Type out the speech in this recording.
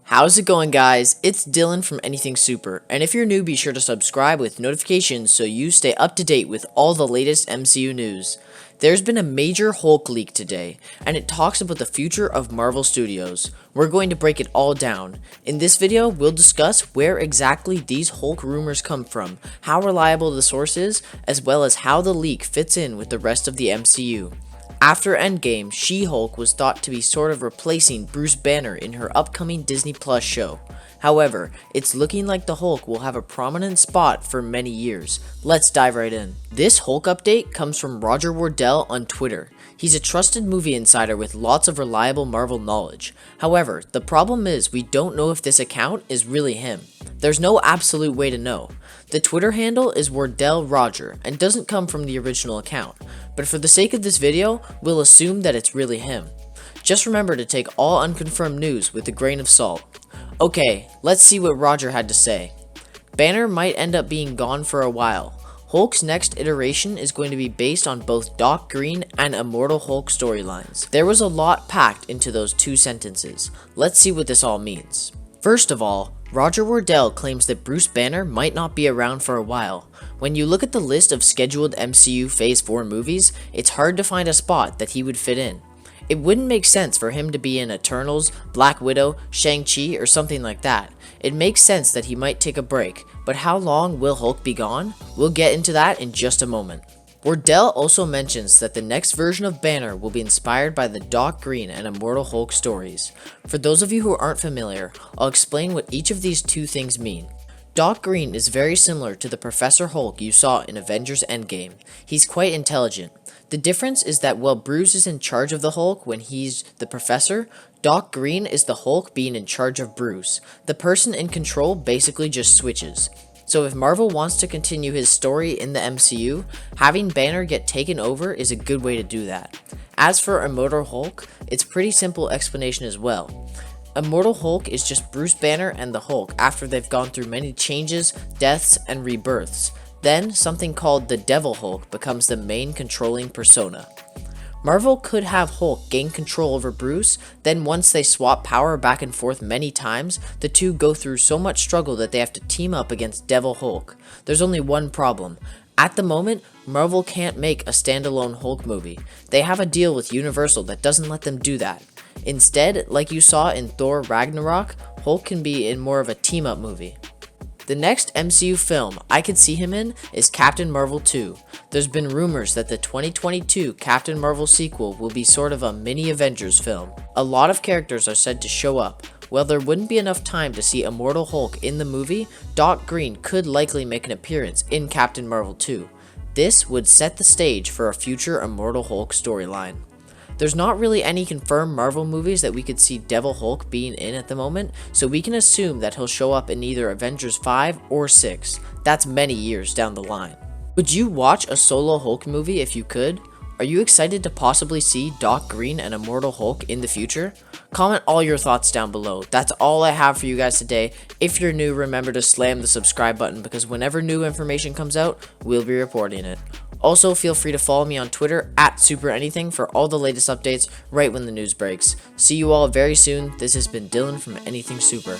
How's it going, guys? It's Dylan from Anything Super, and if you're new, be sure to subscribe with notifications so you stay up to date with all the latest MCU news. There's been a major Hulk leak today, and it talks about the future of Marvel Studios. We're going to break it all down. In this video, we'll discuss where exactly these Hulk rumors come from, how reliable the source is, as well as how the leak fits in with the rest of the MCU. After Endgame, She-Hulk was thought to be sort of replacing Bruce Banner in her upcoming Disney Plus show. However, it's looking like the Hulk will have a prominent spot for many years. Let's dive right in. This Hulk update comes from Roger Wardell on Twitter. He's a trusted movie insider with lots of reliable Marvel knowledge. However, the problem is we don't know if this account is really him. There's no absolute way to know. The Twitter handle is Wardell Roger and doesn't come from the original account, but for the sake of this video, we'll assume that it's really him. Just remember to take all unconfirmed news with a grain of salt. Okay, let's see what Roger had to say. Banner might end up being gone for a while. Hulk's next iteration is going to be based on both Doc Green and Immortal Hulk storylines. There was a lot packed into those two sentences. Let's see what this all means. First of all, Roger Wardell claims that Bruce Banner might not be around for a while. When you look at the list of scheduled MCU Phase 4 movies, it's hard to find a spot that he would fit in. It wouldn't make sense for him to be in Eternals, Black Widow, Shang-Chi, or something like that. It makes sense that he might take a break, but how long will Hulk be gone? We'll get into that in just a moment. Wardell also mentions that the next version of Banner will be inspired by the Doc Green and Immortal Hulk stories. For those of you who aren't familiar, I'll explain what each of these two things mean. Doc Green is very similar to the Professor Hulk you saw in Avengers Endgame. He's quite intelligent. The difference is that while Bruce is in charge of the Hulk when he's the Professor, Doc Green is the Hulk being in charge of Bruce. The person in control basically just switches. So if Marvel wants to continue his story in the MCU, having Banner get taken over is a good way to do that. As for Immortal Hulk, it's a pretty simple explanation as well. Immortal Hulk is just Bruce Banner and the Hulk after they've gone through many changes, deaths, and rebirths. Then, something called the Devil Hulk becomes the main controlling persona. Marvel could have Hulk gain control over Bruce, then once they swap power back and forth many times, the two go through so much struggle that they have to team up against Devil Hulk. There's only one problem. At the moment, Marvel can't make a standalone Hulk movie. They have a deal with Universal that doesn't let them do that. Instead, like you saw in Thor Ragnarok, Hulk can be in more of a team-up movie. The next MCU film I could see him in is Captain Marvel 2. There's been rumors that the 2022 Captain Marvel sequel will be sort of a mini Avengers film. A lot of characters are said to show up. While there wouldn't be enough time to see Immortal Hulk in the movie, Doc Green could likely make an appearance in Captain Marvel 2. This would set the stage for a future Immortal Hulk storyline. There's not really any confirmed Marvel movies that we could see Devil Hulk being in at the moment, so we can assume that he'll show up in either Avengers 5 or 6. That's many years down the line. Would you watch a solo Hulk movie if you could? Are you excited to possibly see Doc Green and Immortal Hulk in the future? Comment all your thoughts down below. That's all I have for you guys today. If you're new, remember to slam the subscribe button because whenever new information comes out, we'll be reporting it. Also, feel free to follow me on Twitter @SuperAnything for all the latest updates right when the news breaks. See you all very soon. This has been Dylan from Anything Super.